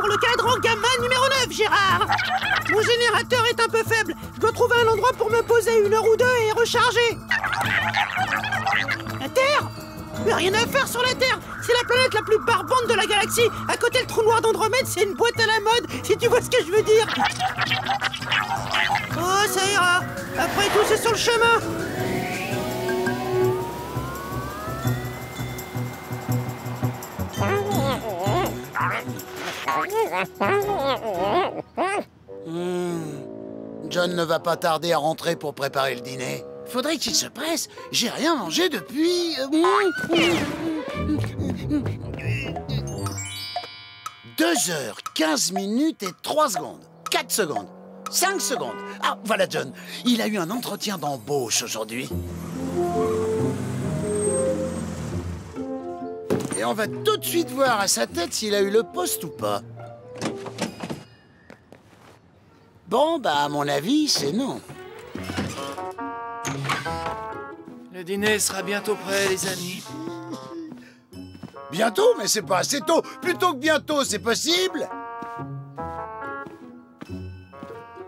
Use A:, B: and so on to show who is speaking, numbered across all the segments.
A: pour le cadran gamma numéro 9, Gérard. Mon générateur est un peu faible. Je dois trouver un endroit pour me poser 1 heure ou 2 et recharger. La Terre? Mais rien à faire sur la Terre. C'est la planète la plus barbante de la galaxie. À côté, le trou noir d'Andromède, c'est une boîte à la mode, si tu vois ce que je veux dire. Oh, ça ira. Après tout, c'est sur le chemin.
B: John ne va pas tarder à rentrer pour préparer le dîner. Faudrait qu'il se presse. J'ai rien mangé depuis... 2h15 et 3 secondes. 4 secondes. 5 secondes. Ah, voilà John. Il a eu un entretien d'embauche aujourd'hui. Et on va tout de suite voir à sa tête s'il a eu le poste ou pas. Bon, bah, à mon avis, c'est non.
C: Le dîner sera bientôt prêt, les amis.
B: Bientôt, mais c'est pas assez tôt. Plutôt que bientôt, c'est possible?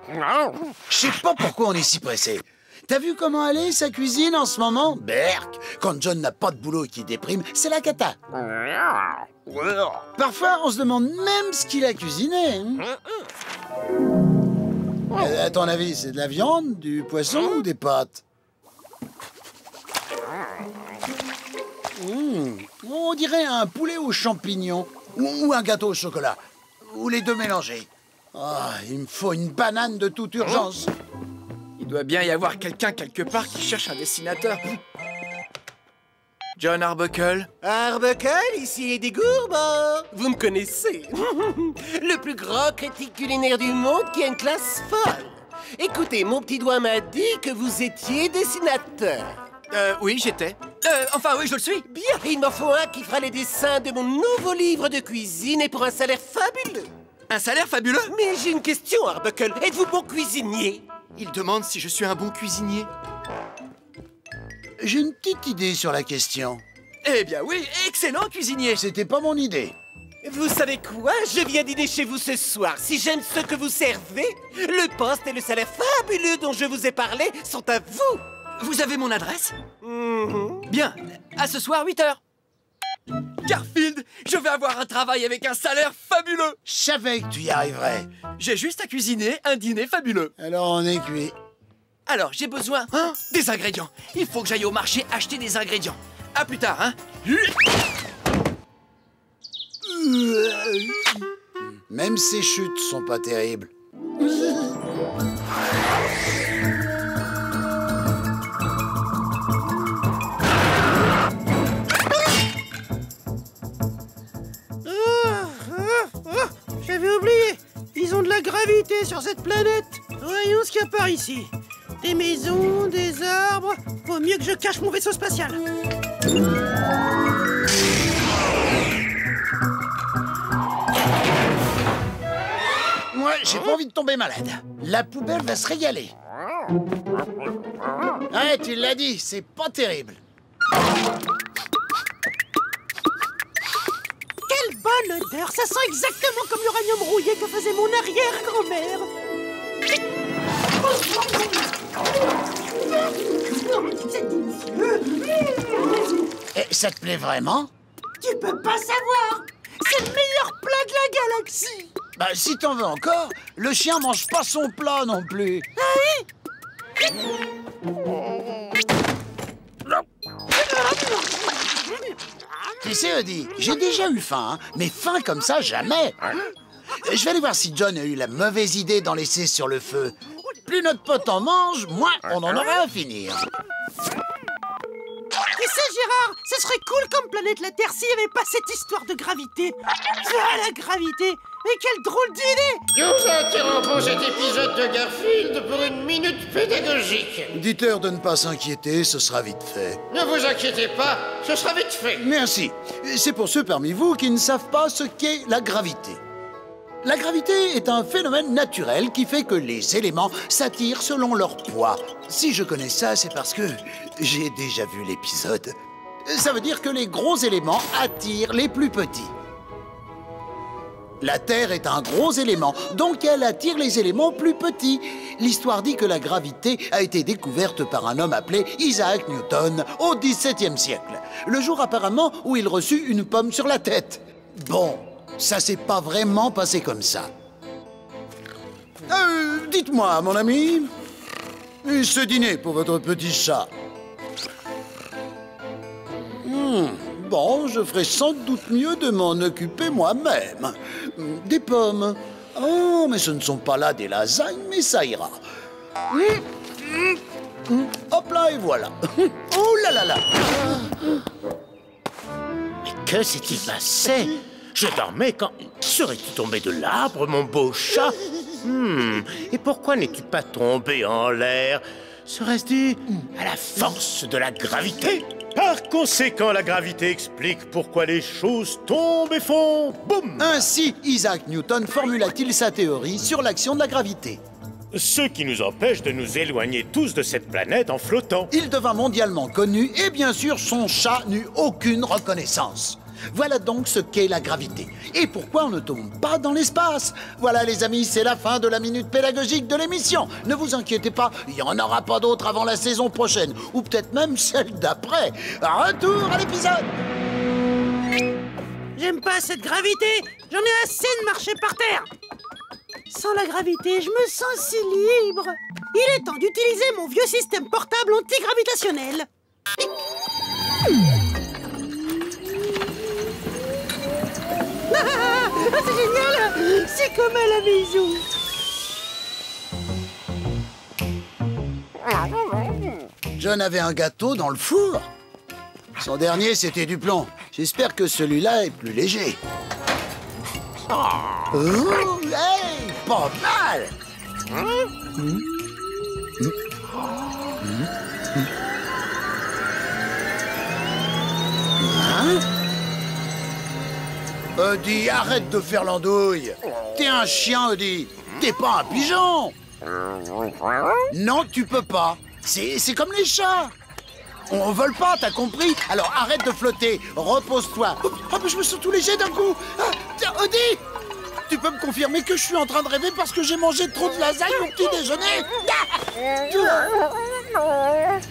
B: Je sais pas pourquoi on est si pressé. T'as vu comment elle est, sa cuisine, en ce moment? Berk! Quand John n'a pas de boulot et qu'il déprime, c'est la cata. Parfois, on se demande même ce qu'il a cuisiné. À ton avis, c'est de la viande, du poisson ou des pâtes? On dirait un poulet aux champignons ou un gâteau au chocolat. Ou les deux mélangés. Ah, il me faut une banane de toute urgence.
C: Il doit bien y avoir quelqu'un quelque part qui cherche un dessinateur. John Arbuckle.
D: Arbuckle, ici Eddie Gourban. Vous me connaissez. Le plus grand critique culinaire du monde qui a une classe folle. Écoutez, mon petit doigt m'a dit que vous étiez dessinateur.
C: Oui, j'étais. Enfin, oui, je le suis.
D: Bien, il m'en faut un qui fera les dessins de mon nouveau livre de cuisine et pour un salaire fabuleux.
C: Un salaire fabuleux?
D: Mais j'ai une question, Arbuckle. Êtes-vous bon cuisinier?
C: Il demande si je suis un bon cuisinier.
B: J'ai une petite idée sur la question.
C: Eh bien oui, excellent cuisinier.
B: C'était pas mon idée.
D: Vous savez quoi? Je viens dîner chez vous ce soir. Si j'aime ce que vous servez, le poste et le salaire fabuleux dont je vous ai parlé sont à vous.
C: Vous avez mon adresse? Bien, à ce soir, 8h. Garfield, je vais avoir un travail avec un salaire fabuleux.
B: Je savais que tu y arriverais.
C: J'ai juste à cuisiner un dîner fabuleux.
B: Alors on est cuit.
C: Alors, j'ai besoin des ingrédients. Il faut que j'aille au marché acheter des ingrédients. À plus tard, hein.
B: Même ces chutes sont pas terribles.
A: J'avais oublié. Ils ont de la gravité sur cette planète. Voyons ce qu'il y a par ici. Des maisons, des arbres. Vaut mieux que je cache mon vaisseau spatial.
B: Moi, j'ai pas envie de tomber malade. La poubelle va se régaler. Ouais, tu l'as dit, c'est pas terrible.
A: Quelle bonne odeur. Ça sent exactement comme l'uranium rouillé que faisait mon arrière-grand-mère. C'est délicieux.
B: Et ça te plaît vraiment?
A: Tu peux pas savoir. C'est le meilleur plat de la galaxie.
B: Bah, si t'en veux encore, le chien mange pas son plat non plus.
A: Ah oui?
B: Tu sais, Eddie, j'ai déjà eu faim, hein, mais faim comme ça, jamais. Je vais aller voir si John a eu la mauvaise idée d'en laisser sur le feu. Plus notre pote en mange, moins on en aura à finir.
A: Tu sais, Gérard, ce serait cool comme planète la Terre s'il n'y avait pas cette histoire de gravité. Ah, la gravité! Mais quelle drôle d'idée!
E: Nous interrompons cet épisode de Garfield pour une minute pédagogique.
B: Dites-leur de ne pas s'inquiéter, ce sera vite fait.
E: Ne vous inquiétez pas, ce sera vite fait.
B: Merci. C'est pour ceux parmi vous qui ne savent pas ce qu'est la gravité. La gravité est un phénomène naturel qui fait que les éléments s'attirent selon leur poids. Si je connais ça, c'est parce que j'ai déjà vu l'épisode. Ça veut dire que les gros éléments attirent les plus petits. La Terre est un gros élément, donc elle attire les éléments plus petits. L'histoire dit que la gravité a été découverte par un homme appelé Isaac Newton au XVIIe siècle, le jour apparemment où il reçut une pomme sur la tête. Bon, ça s'est pas vraiment passé comme ça. Dites-moi, mon ami, ce dîner pour votre petit chat. Bon, je ferai sans doute mieux de m'en occuper moi-même. Des pommes. Oh, mais ce ne sont pas là des lasagnes, mais ça ira. Hop là, et voilà. Oh là là là.
E: Mais que s'est-il passé? Je dormais quand... Serais-tu tombé de l'arbre, mon beau chat? Et pourquoi n'es-tu pas tombé en l'air? Serait-ce dû à la force de la gravité?
F: Par conséquent, la gravité explique pourquoi les choses tombent et font boum.
B: Ainsi, Isaac Newton formula-t-il sa théorie sur l'action de la gravité.
F: Ce qui nous empêche de nous éloigner tous de cette planète en flottant.
B: Il devint mondialement connu et bien sûr, son chat n'eut aucune reconnaissance. Voilà donc ce qu'est la gravité. Et pourquoi on ne tombe pas dans l'espace? Voilà les amis, c'est la fin de la minute pédagogique de l'émission. Ne vous inquiétez pas, il n'y en aura pas d'autres avant la saison prochaine. Ou peut-être même celle d'après. Retour à l'épisode.
A: J'aime pas cette gravité. J'en ai assez de marcher par terre. Sans la gravité, je me sens si libre. Il est temps d'utiliser mon vieux système portable antigravitationnel. C'est génial! C'est comme à la maison.
B: John avait un gâteau dans le four. Son dernier, c'était du plomb. J'espère que celui-là est plus léger. Oh, hey, pas mal! Eddie, arrête de faire l'andouille. T'es un chien, Eddie. T'es pas un pigeon. Non, tu peux pas. C'est comme les chats. On vole pas, t'as compris? Alors arrête de flotter. Repose-toi. Oh, mais je me sens tout léger d'un coup. Tiens, Eddie, tu peux me confirmer que je suis en train de rêver parce que j'ai mangé trop de lasagne au petit déjeuner?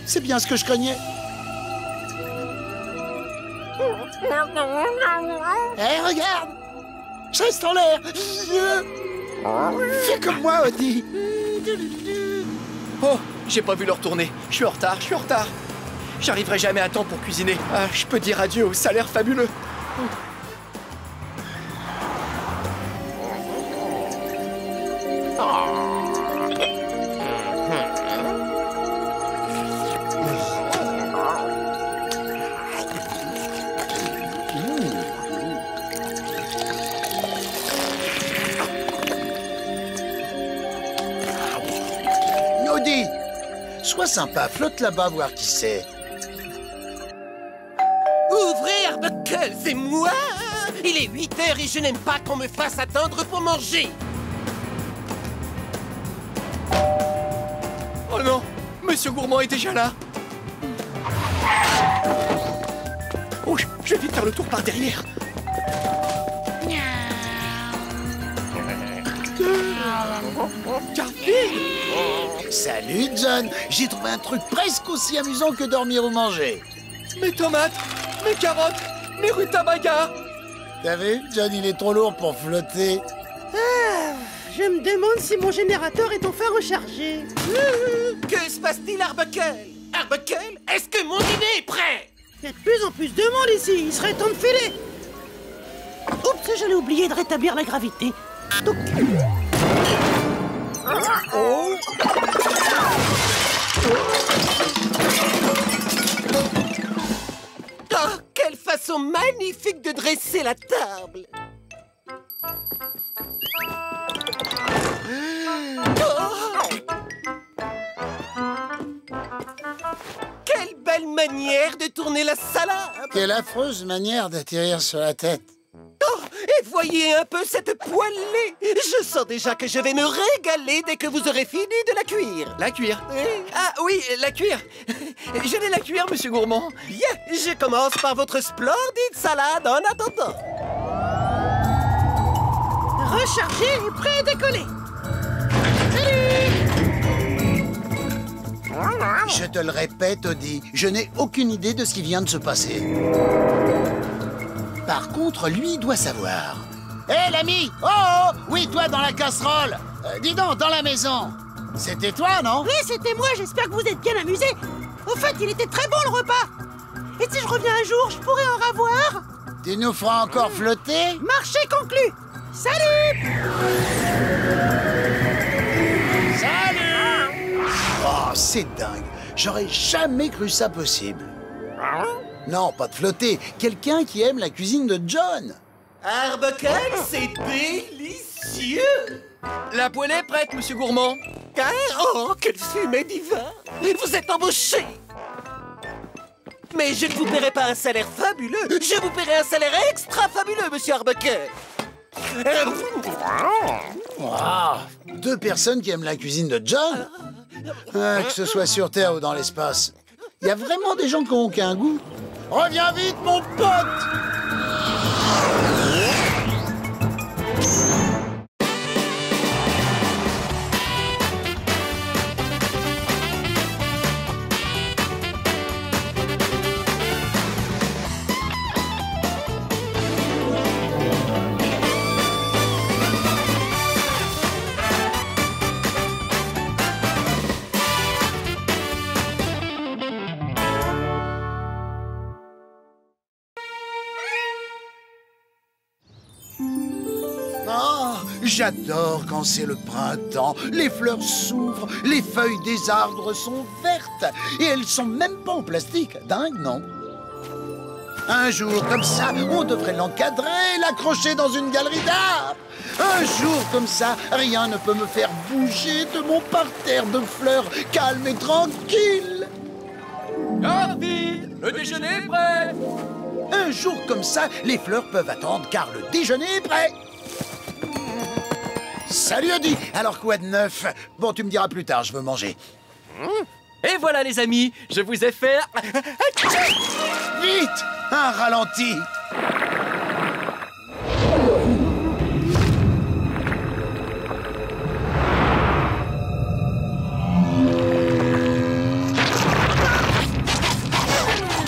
B: C'est bien ce que je craignais. Hé, regarde! Je reste en l'air! Fais comme moi, Eddie!
C: Oh, j'ai pas vu l'heure tourner. Je suis en retard, je suis en retard. J'arriverai jamais à temps pour cuisiner. Ah, je peux dire adieu au salaire fabuleux.
B: Eddie, sois sympa, flotte là-bas, voir qui c'est.
D: Ouvrez, Arbuckle, c'est moi! Il est 8h et je n'aime pas qu'on me fasse attendre pour manger.
C: Oh non, Monsieur Gourmand est déjà là. Oh, je vais vite faire le tour par derrière. Garfield!
B: Salut, John. J'ai trouvé un truc presque aussi amusant que dormir ou manger.
C: Mes tomates, mes carottes, mes rutabagas.
B: T'as vu, John, il est trop lourd pour flotter.
A: Je me demande si mon générateur est enfin rechargé.
D: Que se passe-t-il, Arbuckle? Arbuckle, est-ce que mon dîner est prêt?
A: Il y a de plus en plus de monde ici. Il serait temps de filer. Oups, j'allais oublier de rétablir la gravité. Donc...
B: Oh.
D: Oh, quelle façon magnifique de dresser la table! Quelle belle manière de tourner la salade!
B: Quelle affreuse manière d'atterrir sur la tête.
D: Oh, et voyez un peu cette poêlée! Je sens déjà que je vais me régaler dès que vous aurez fini de la cuire.
C: La cuire?
D: Oui.
C: Ah oui, la cuire. Je vais la cuire, Monsieur Gourmand.
D: Bien, je commence par votre splendide salade en attendant.
A: rechargé et prêt à décoller. Salut!
B: Je te le répète, Odie, je n'ai aucune idée de ce qui vient de se passer. Par contre, lui doit savoir. Hé, l'ami! Oh, oh! Oui, toi, dans la casserole! Dis donc, dans la maison! C'était toi, non?
A: Oui, c'était moi, j'espère que vous êtes bien amusés. Au fait, il était très bon le repas. Et si je reviens un jour, je pourrais en ravoir?
B: Tu nous feras encore flotter?
A: Marché conclu. Salut!
B: Salut! Oh, c'est dingue. J'aurais jamais cru ça possible. Non, pas de flotter. Quelqu'un qui aime la cuisine de John.
D: Arbuckle, c'est délicieux!
C: La poêle est prête, monsieur Gourmand.
D: Oh, quelle fumée divin! Vous êtes embauché! Mais je ne vous paierai pas un salaire fabuleux! Je vous paierai un salaire extra fabuleux, monsieur Arbuckle!
B: Deux personnes qui aiment la cuisine de John? Que ce soit sur Terre ou dans l'espace. Il y a vraiment des gens qui n'ont aucun goût. Reviens vite, mon pote! J'adore quand c'est le printemps. Les fleurs s'ouvrent, les feuilles des arbres sont vertes. Et elles sont même pas en plastique. Dingue, non? Un jour comme ça, on devrait l'encadrer et l'accrocher dans une galerie d'art. Un jour comme ça, rien ne peut me faire bouger de mon parterre de fleurs calme et tranquille.
C: Garfield, le déjeuner est prêt.
B: Un jour comme ça, les fleurs peuvent attendre car le déjeuner est prêt. Salut Odie. Alors quoi de neuf? Bon, tu me diras plus tard, je veux manger.
C: Et voilà les amis, je vous ai fait...
B: Vite! Un ralenti!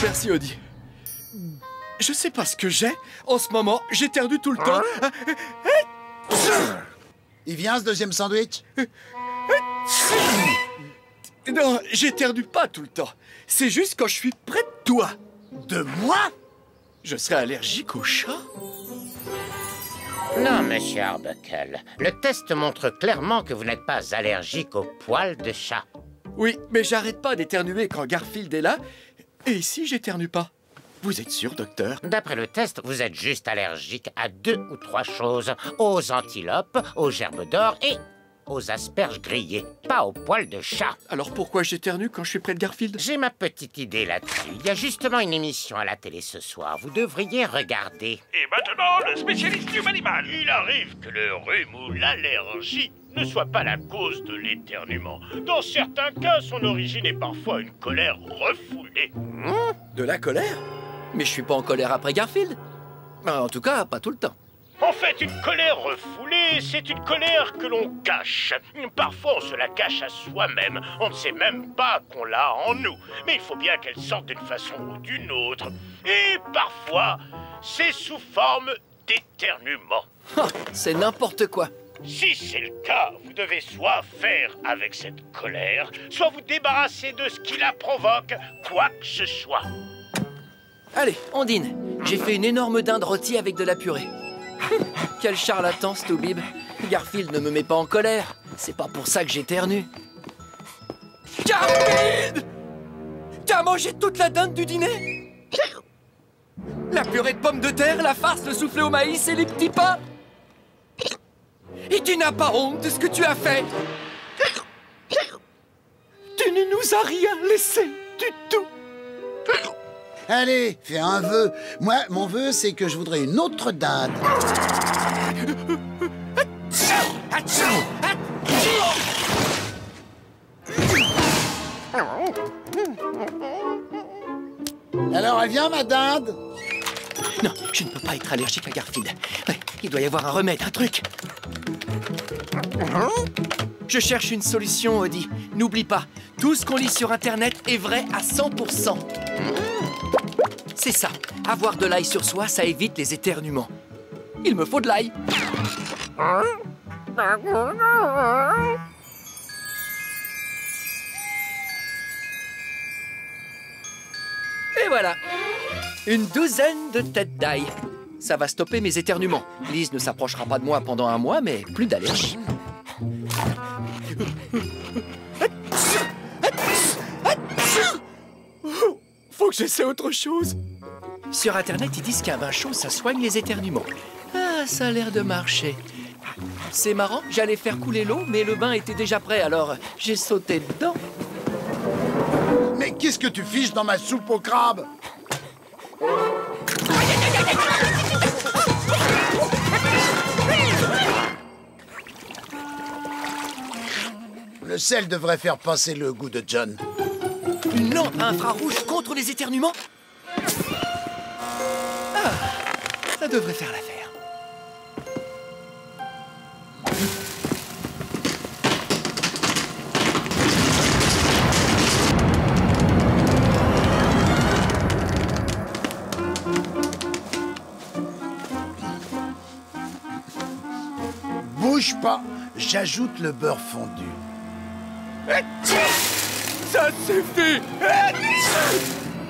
C: Merci Odie. Je sais pas ce que j'ai. En ce moment, j'éternue tout le temps.
B: Il vient ce deuxième sandwich?
C: Non, j'éternue pas tout le temps. C'est juste quand je suis près de toi.
B: De moi?
C: Je serais allergique au chat?
E: Non, monsieur Arbuckle. Le test montre clairement que vous n'êtes pas allergique aux poils de chat.
C: Oui, mais j'arrête pas d'éternuer quand Garfield est là. Et ici, j'éternue pas. Vous êtes sûr, docteur?
E: D'après le test, vous êtes juste allergique à 2 ou 3 choses. Aux antilopes, aux gerbes d'or et aux asperges grillées. Pas aux poils de chat.
C: Alors pourquoi j'éternue quand je suis près de Garfield?
E: J'ai ma petite idée là-dessus. Il y a justement une émission à la télé ce soir. Vous devriez regarder.
G: Et maintenant, le spécialiste du animal. Il arrive que le rhume ou l'allergie ne soit pas la cause de l'éternuement. Dans certains cas, son origine est parfois une colère refoulée.
C: De la colère? Mais je suis pas en colère après Garfield. En tout cas, pas tout le temps.
G: En fait, une colère refoulée, c'est une colère que l'on cache. Parfois, on se la cache à soi-même. On ne sait même pas qu'on l'a en nous. Mais il faut bien qu'elle sorte d'une façon ou d'une autre. Et parfois, c'est sous forme d'éternuement.
C: C'est n'importe quoi.
G: Si c'est le cas, vous devez soit faire avec cette colère, soit vous débarrasser de ce qui la provoque, quoi que ce soit.
C: Allez, on dîne. J'ai fait une énorme dinde rôtie avec de la purée. Quel charlatan, ce toubib. Garfield ne me met pas en colère. C'est pas pour ça que j'éternue. Garfield! T'as mangé toute la dinde du dîner? La purée de pommes de terre, la farce, le soufflé au maïs et les petits pains? Et tu n'as pas honte de ce que tu as fait? Tu ne nous as rien laissé du tout.
B: Allez, fais un vœu. Moi, mon vœu, c'est que je voudrais une autre dinde. Alors, elle vient, ma dinde?
C: Non, je ne peux pas être allergique à Garfield. Ouais, il doit y avoir un remède, un truc. Je cherche une solution, Odie. N'oublie pas, tout ce qu'on lit sur Internet est vrai à 100%. C'est ça. Avoir de l'ail sur soi, ça évite les éternuements. Il me faut de l'ail. Et voilà. Une douzaine de têtes d'ail. Ça va stopper mes éternuements. Lise ne s'approchera pas de moi pendant un mois, mais plus d'allergie. Faut que j'essaie autre chose. Sur Internet, ils disent qu'un bain chaud, ça soigne les éternuements. Ah, ça a l'air de marcher. C'est marrant, j'allais faire couler l'eau, mais le bain était déjà prêt, alors j'ai sauté dedans.
B: Mais qu'est-ce que tu fiches dans ma soupe au crabe? Le sel devrait faire passer le goût de John.
C: Une lampe à infrarouge contre les éternuements? Ah, ça devrait faire l'affaire.
B: Bouge pas, j'ajoute le beurre fondu.
C: Ça suffit!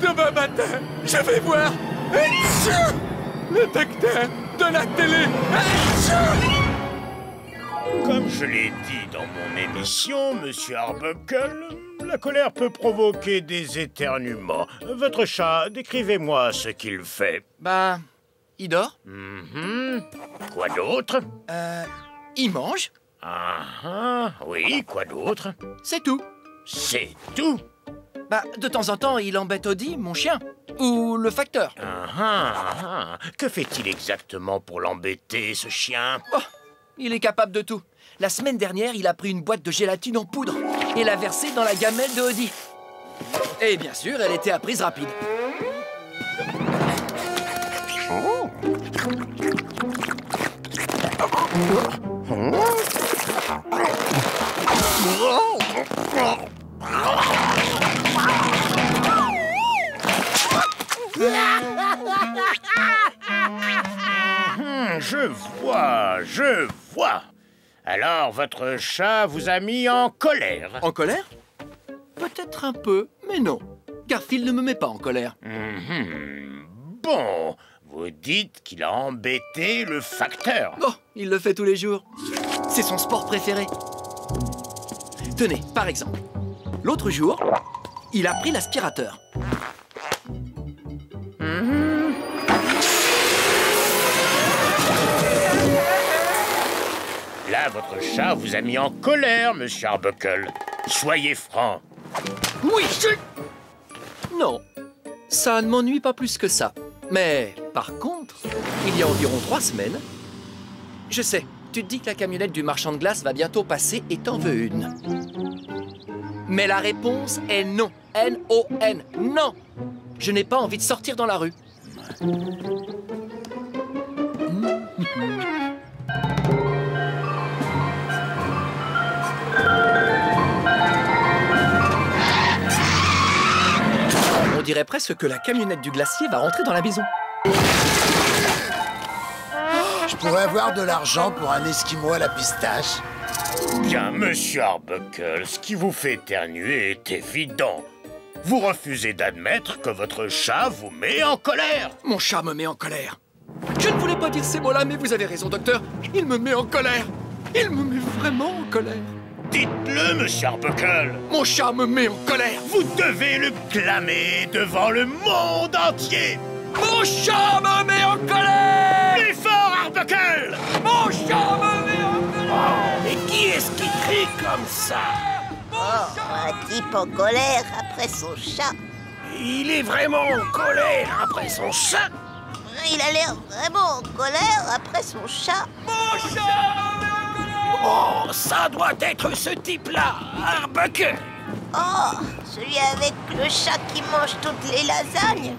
C: Demain matin, je vais voir le docteur de la télé!
G: Comme je l'ai dit dans mon émission, Monsieur Arbuckle, la colère peut provoquer des éternuements. Votre chat, décrivez-moi ce qu'il fait.
C: Bah, il dort.
G: Quoi d'autre?
C: Il mange.
G: Oui, quoi d'autre?
C: C'est tout.
G: C'est tout?
C: Bah, de temps en temps, il embête Odie, mon chien. Ou le facteur.
G: Que fait-il exactement pour l'embêter, ce chien?
C: Oh, il est capable de tout. La semaine dernière, il a pris une boîte de gélatine en poudre et l'a versée dans la gamelle de Odie. Et bien sûr, elle était à prise rapide.
G: Je vois. Alors, votre chat vous a mis en colère?
C: En colère? Peut-être un peu, mais non. Garfield ne me met pas en colère.
G: Bon, vous dites qu'il a embêté le facteur.
C: Oh, il le fait tous les jours. C'est son sport préféré. Tenez, par exemple, l'autre jour, il a pris l'aspirateur.
G: Là, votre chat vous a mis en colère, Monsieur Arbuckle. Soyez franc.
C: Oui, Non, ça ne m'ennuie pas plus que ça. Mais, par contre, il y a environ 3 semaines... Je sais, tu te dis que la camionnette du marchand de glace va bientôt passer et t'en veux une. Mais la réponse est non. N-O-N. Non. Je n'ai pas envie de sortir dans la rue. On dirait presque que la camionnette du glacier va rentrer dans la maison.
B: Je pourrais avoir de l'argent pour un esquimau à la pistache.
G: Bien, Monsieur Arbuckle, ce qui vous fait éternuer est évident. Vous refusez d'admettre que votre chat vous met en colère.
C: Mon chat me met en colère. Je ne voulais pas dire ces mots-là, mais vous avez raison, docteur. Il me met en colère. Il me met vraiment en colère.
G: Dites-le, Monsieur Arbuckle.
C: Mon chat me met en colère.
G: Vous devez le clamer devant le monde entier.
C: Mon chat me met en colère.
G: Plus fort, Arbuckle.
C: Mon chat me met en colère.
G: Oh, mais qui est-ce qui crie comme ça?
H: Un type en colère après son chat.
G: Il est vraiment en colère après son chat.
H: Il a l'air vraiment en colère après son chat.
C: Mon chat me met en colère.
G: Oh, ça doit être ce type-là, Arbuckle.
H: Oh, celui avec le chat qui mange toutes les lasagnes.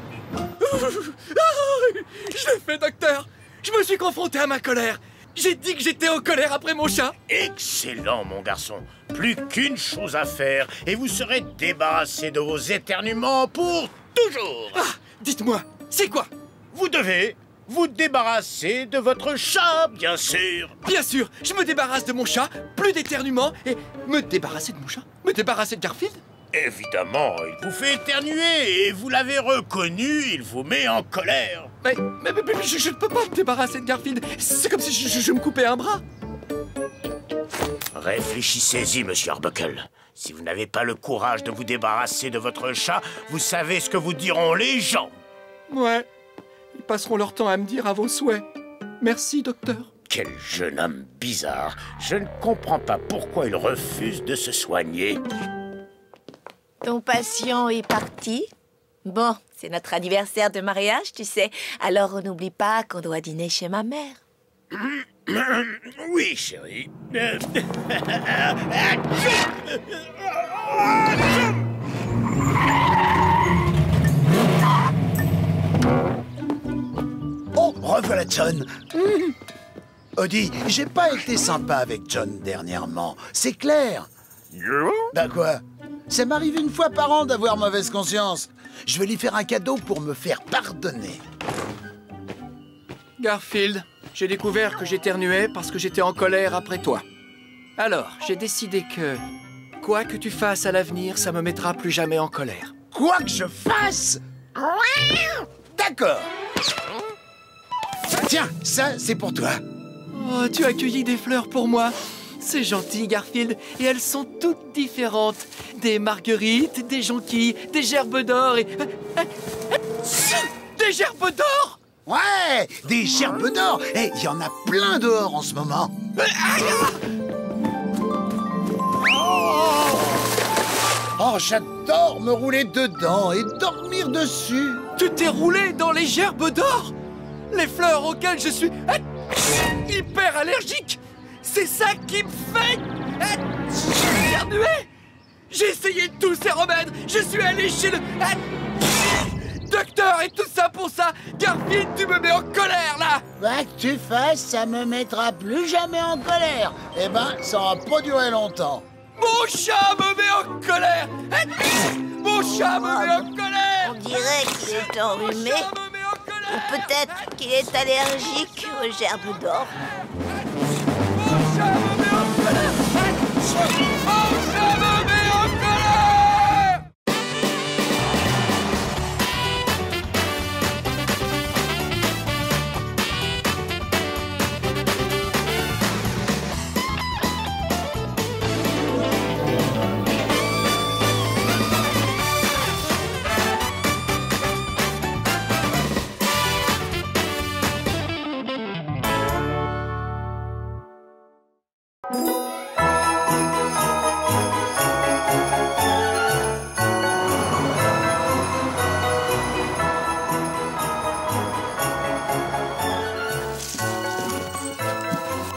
C: Je l'ai fait, docteur. Je me suis confronté à ma colère. J'ai dit que j'étais en colère après mon chat.
G: Excellent, mon garçon. Plus qu'une chose à faire et vous serez débarrassé de vos éternuements pour toujours.
C: Ah, dites-moi, c'est quoi?
G: Vous devez vous débarrasser de votre chat, bien sûr.
C: Bien sûr, je me débarrasse de mon chat, plus d'éternuement, et me débarrasser de mon chat? Me débarrasser de Garfield?
G: Évidemment, il vous fait éternuer et vous l'avez reconnu, il vous met en colère.
C: Mais je ne peux pas me débarrasser de Garfield. C'est comme si je me coupais un bras.
G: Réfléchissez-y, monsieur Arbuckle. Si vous n'avez pas le courage de vous débarrasser de votre chat, vous savez ce que vous diront les gens.
C: Ouais, ils passeront leur temps à me dire à vos souhaits. Merci, docteur.
G: Quel jeune homme bizarre. Je ne comprends pas pourquoi il refuse de se soigner.
H: Ton patient est parti? Bon, c'est notre anniversaire de mariage, tu sais. Alors on n'oublie pas qu'on doit dîner chez ma mère.
G: Oui, chérie.
B: Oh, revoilà John. Odie, j'ai pas été sympa avec John dernièrement, c'est clair. Bah quoi? Ça m'arrive une fois par an d'avoir mauvaise conscience. Je vais lui faire un cadeau pour me faire pardonner.
C: Garfield, j'ai découvert que j'éternuais parce que j'étais en colère après toi. Alors, j'ai décidé que, quoi que tu fasses à l'avenir, ça me mettra plus jamais en colère.
B: Quoi que je fasse? D'accord. Tiens, ça, c'est pour toi.
C: Oh, tu as cueilli des fleurs pour moi. C'est gentil, Garfield, et elles sont toutes différentes. Des marguerites, des jonquilles, des gerbes d'or et... Des gerbes d'or!
B: Ouais, des gerbes d'or. Et il y en a plein dehors en ce moment. Oh, j'adore me rouler dedans et dormir dessus.
C: Tu t'es roulé dans les gerbes d'or? Les fleurs auxquelles je suis hyper allergique. C'est ça qui me fait éternuer. J'ai essayé tous ces remèdes. Je suis allé chez le docteur et tout ça pour ça. Garfield, tu me mets en colère là.
B: Quoi que tu fasses, ça me mettra plus jamais en colère. Eh ben, ça aura pas duré longtemps.
C: Mon chat me met en colère. Mon chat me met en colère.
H: On dirait qu'il est enrhumé. Ou peut-être qu'il est allergique aux gerbes d'or.
C: Mon chat me met en colère. Mon chat me met en colère.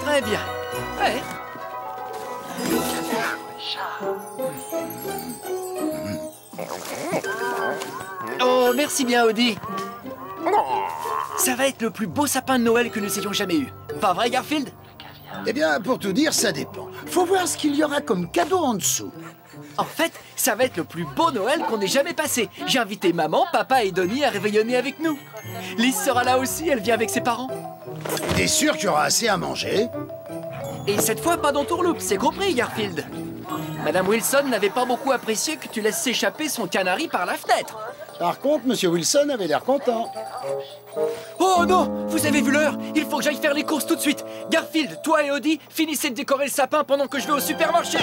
C: Très bien. Ouais. Oh, merci bien, Odie. Ça va être le plus beau sapin de Noël que nous ayons jamais eu. Pas vrai, Garfield?
B: Eh bien, pour tout dire, ça dépend. Faut voir ce qu'il y aura comme cadeau en dessous.
C: En fait, ça va être le plus beau Noël qu'on ait jamais passé. J'ai invité maman, papa et Donnie à réveillonner avec nous. Liz sera là aussi, elle vient avec ses parents.
B: T'es sûr qu'il y aura assez à manger?
C: Et cette fois, pas d'entourloupe, c'est compris, Garfield. Madame Wilson n'avait pas beaucoup apprécié que tu laisses s'échapper son canari par la fenêtre.
B: Par contre, Monsieur Wilson avait l'air content.
C: Oh non, vous avez vu l'heure? Il faut que j'aille faire les courses tout de suite. Garfield, toi et Odie, finissez de décorer le sapin pendant que je vais au supermarché.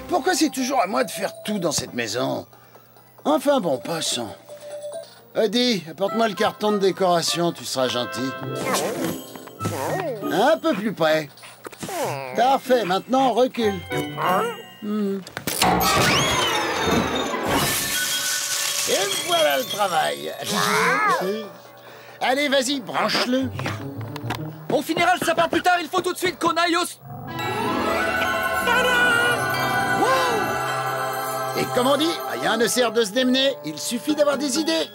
B: Pourquoi c'est toujours à moi de faire tout dans cette maison? Enfin bon, passons. Odie, apporte-moi le carton de décoration, tu seras gentil. Un peu plus près. Parfait, maintenant recule. Et voilà le travail. Allez, vas-y, branche-le.
C: On finira le sapin plus tard, il faut tout de suite qu'on aille au...
B: Et comme on dit, rien ne sert de se démener, il suffit d'avoir des idées.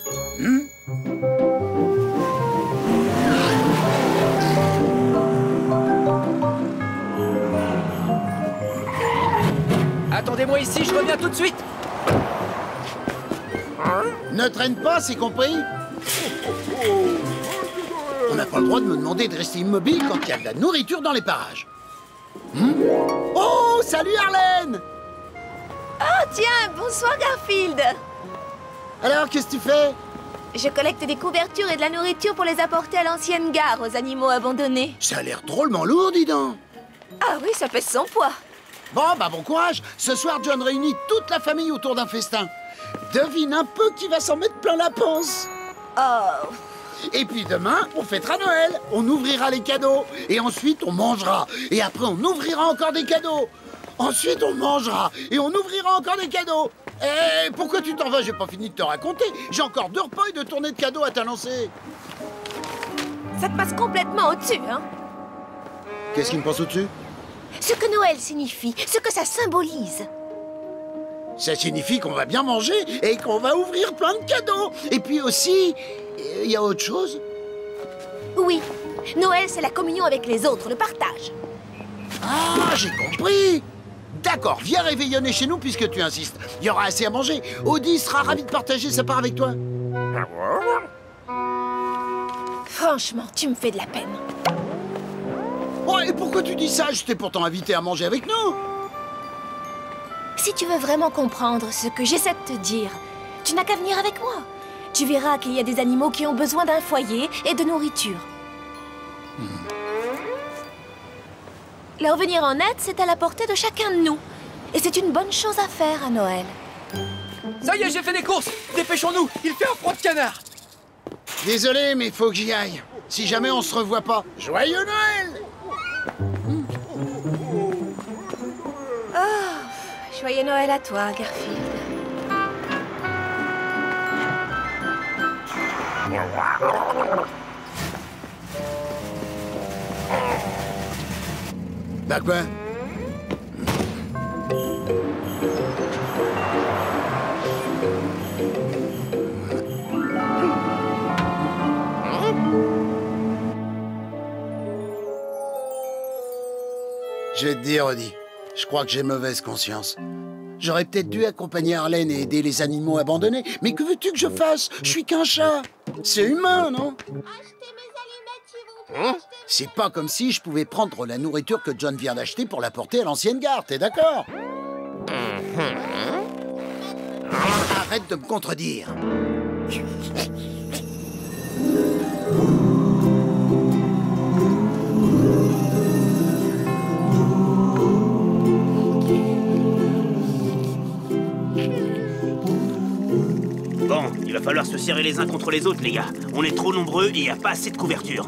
C: Attendez-moi ici, je reviens tout de suite.
B: Ne traîne pas, c'est compris? On n'a pas le droit de me demander de rester immobile quand il y a de la nourriture dans les parages. Oh, salut Arlène!
H: Oh, tiens, bonsoir Garfield.
B: Alors, qu'est-ce que tu fais?
H: Je collecte des couvertures et de la nourriture pour les apporter à l'ancienne gare aux animaux abandonnés.
B: Ça a l'air drôlement lourd, dis donc.
H: Ah oui, ça pèse son poids.
B: Bon, bah bon courage. Ce soir, John réunit toute la famille autour d'un festin. Devine un peu qui va s'en mettre plein la panse.
H: Oh.
B: Et puis demain, on fêtera Noël. On ouvrira les cadeaux. Et ensuite, on mangera. Et après, on ouvrira encore des cadeaux. Ensuite, on mangera. Et on ouvrira encore des cadeaux. Eh, pourquoi tu t'en vas? J'ai pas fini de te raconter. J'ai encore 2 repas et 2 tournées de cadeaux à t'annoncer.
H: Ça te passe complètement au-dessus, hein?
B: Qu'est-ce qui me passe au-dessus?
H: Ce que Noël signifie, ce que ça symbolise.
B: Ça signifie qu'on va bien manger et qu'on va ouvrir plein de cadeaux. Et puis aussi, il y a autre chose.
H: Oui, Noël, c'est la communion avec les autres, le partage.
B: Ah, j'ai compris. D'accord, viens réveillonner chez nous puisque tu insistes. Il y aura assez à manger. Audi sera ravi de partager sa part avec toi.
H: Franchement, tu me fais de la peine.
B: Oh, et pourquoi tu dis ça? Je t'ai pourtant invité à manger avec nous.
H: Si tu veux vraiment comprendre ce que j'essaie de te dire, tu n'as qu'à venir avec moi. Tu verras qu'il y a des animaux qui ont besoin d'un foyer et de nourriture. Leur venir en aide, c'est à la portée de chacun de nous. Et c'est une bonne chose à faire à Noël.
C: Ça y est, j'ai fait des courses. Dépêchons-nous, il fait un froid de canard.
B: Désolé, mais il faut que j'y aille. Si jamais on se revoit pas, joyeux Noël!
H: Oh, joyeux Noël à toi, Garfield.
B: Bah quoi? Je vais te dire, Audi, je crois que j'ai mauvaise conscience. J'aurais peut-être dû accompagner Arlène et aider les animaux abandonnés, mais que veux-tu que je fasse? Je suis qu'un chat. C'est humain, non?
I: Achetez mes allumettes, s'il vous plaît.
B: C'est pas comme si je pouvais prendre la nourriture que John vient d'acheter pour la porter à l'ancienne gare, t'es d'accord? Arrête de me contredire.
E: Bon, il va falloir se serrer les uns contre les autres, les gars. On est trop nombreux et il n'y a pas assez de couverture.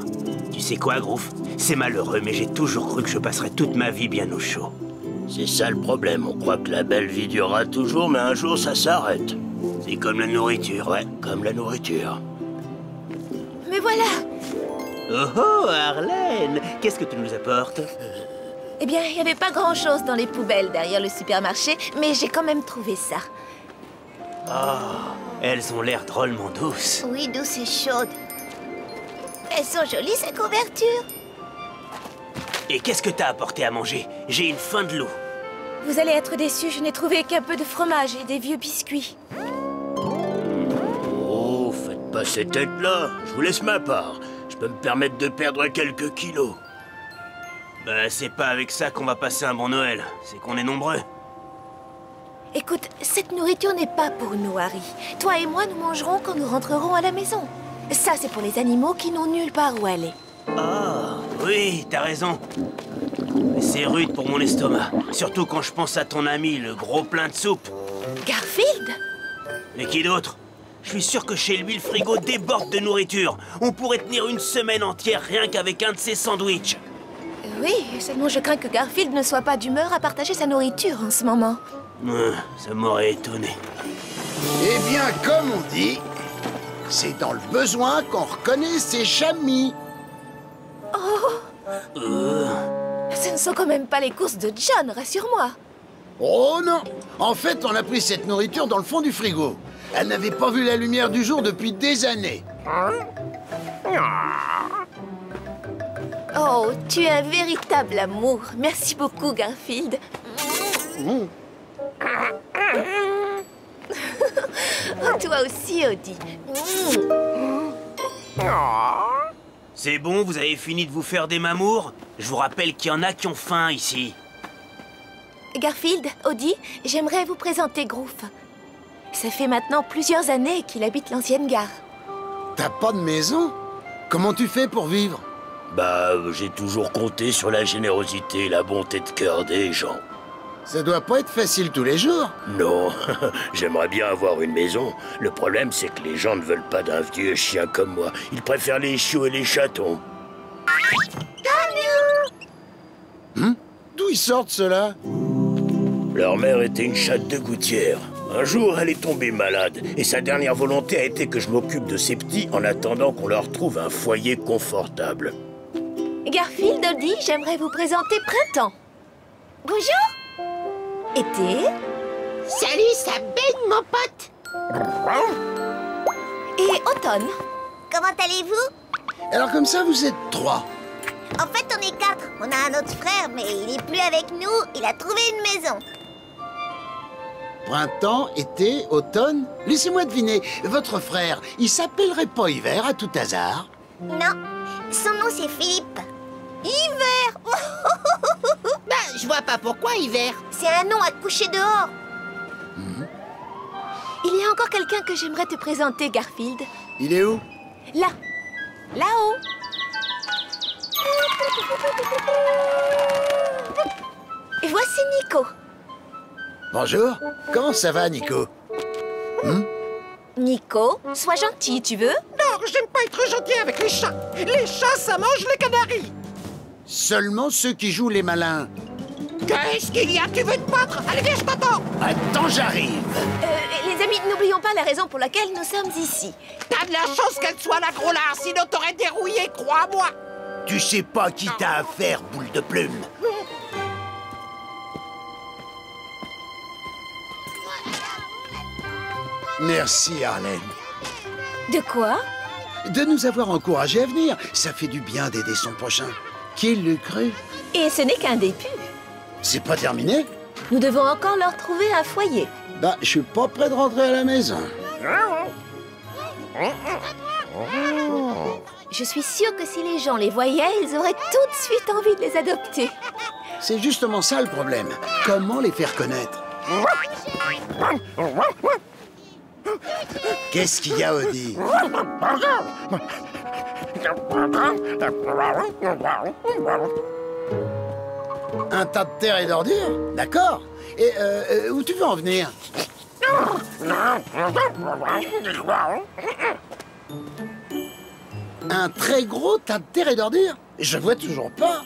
E: Tu sais quoi, Groove? C'est malheureux, mais j'ai toujours cru que je passerais toute ma vie bien au chaud.
J: C'est ça le problème. On croit que la belle vie durera toujours, mais un jour ça s'arrête.
E: C'est comme la nourriture.
J: Ouais, comme la nourriture.
H: Mais voilà!
E: Oh oh, Arlène! Qu'est-ce que tu nous apportes?
H: Eh bien, il n'y avait pas grand-chose dans les poubelles derrière le supermarché, mais j'ai quand même trouvé ça.
E: Oh, elles ont l'air drôlement douces.
I: Oui, douce et chaude. Elles sont jolies, ces couvertures.
E: Et qu'est-ce que t'as apporté à manger? J'ai une faim de loup.
H: Vous allez être déçus, je n'ai trouvé qu'un peu de fromage et des vieux biscuits.
J: Oh, faites pas ces têtes-là. Je vous laisse ma part. Je peux me permettre de perdre quelques kilos.
E: Bah, c'est pas avec ça qu'on va passer un bon Noël. C'est qu'on est nombreux.
H: Écoute, cette nourriture n'est pas pour nous, Harry. Toi et moi, nous mangerons quand nous rentrerons à la maison. Ça, c'est pour les animaux qui n'ont nulle part où aller.
E: Oh, oui, t'as raison. Mais c'est rude pour mon estomac. Surtout quand je pense à ton ami, le gros plein de soupe.
H: Garfield?
E: Et qui d'autre? Je suis sûr que chez lui, le frigo déborde de nourriture. On pourrait tenir une semaine entière rien qu'avec un de ses sandwichs.
H: Oui, seulement je crains que Garfield ne soit pas d'humeur à partager sa nourriture en ce moment.
E: Ça m'aurait étonné.
B: Eh bien, comme on dit, c'est dans le besoin qu'on reconnaît ses chamis.
H: Ce ne sont quand même pas les courses de John, rassure-moi.
B: Oh non! En fait, on a pris cette nourriture dans le fond du frigo. Elle n'avait pas vu la lumière du jour depuis des années.
H: Oh, tu es un véritable amour. Merci beaucoup, Garfield. Toi aussi, Audi.
J: C'est bon, vous avez fini de vous faire des mamours? Je vous rappelle qu'il y en a qui ont faim ici.
H: Garfield, Audi, j'aimerais vous présenter Groof. Ça fait maintenant plusieurs années qu'il habite l'ancienne gare.
B: T'as pas de maison? Comment tu fais pour vivre?
J: Bah, j'ai toujours compté sur la générosité et la bonté de cœur des gens.
B: Ça doit pas être facile tous les jours.
J: Non, j'aimerais bien avoir une maison. Le problème, c'est que les gens ne veulent pas d'un vieux chien comme moi. Ils préfèrent les chiots et les chatons.
B: D'où ils sortent, ceux-là?
J: Leur mère était une chatte de gouttière. Un jour, elle est tombée malade, et sa dernière volonté a été que je m'occupe de ses petits en attendant qu'on leur trouve un foyer confortable.
H: Garfield, Audi, j'aimerais vous présenter Printemps.
I: Bonjour.
H: Été.
I: Salut, ça baigne, mon pote.
H: Et Automne.
I: Comment allez-vous?
B: Alors comme ça, vous êtes 3.
I: En fait, on est 4. On a un autre frère, mais il est plus avec nous. Il a trouvé une maison.
B: Printemps, été, automne. Laissez-moi deviner, votre frère, il s'appellerait pas Hiver à tout hasard?
I: Non, son nom c'est Philippe. Hiver.
A: Bah, je vois pas pourquoi hiver.
I: C'est un nom à coucher dehors.
H: Il y a encore quelqu'un que j'aimerais te présenter, Garfield.
B: Il est où?
H: Là. Là-haut. Et voici Nico.
B: Bonjour. Comment ça va, Nico?
H: Nico, sois gentil, tu veux?
A: Non, j'aime pas être gentil avec les chats. Les chats, ça mange les canaris.
B: Seulement ceux qui jouent les malins.
A: Qu'est-ce qu'il y a? Tu veux te battre? Allez, viens, je t'attends.
B: Attends, j'arrive.
H: Les amis, n'oublions pas la raison pour laquelle nous sommes ici.
A: T'as de la chance qu'elle soit la gros lard, sinon t'aurais dérouillé, crois-moi.
B: Tu sais pas à qui t'as affaire, boule de plume. Merci, Harlem.
H: De quoi?
B: De nous avoir encouragés à venir. Ça fait du bien d'aider son prochain. Qui l'eût cru?
H: Et ce n'est qu'un début.
B: C'est pas terminé?
H: Nous devons encore leur trouver un foyer.
B: Bah, je suis pas prêt de rentrer à la maison.
H: Je suis sûre que si les gens les voyaient, ils auraient tout de suite envie de les adopter.
B: C'est justement ça le problème. Comment les faire connaître? Qu'est-ce qu'il y a, Audi? Un tas de terre et d'ordures? D'accord. Et où tu veux en venir? Un très gros tas de terre et d'ordures? Je vois toujours pas.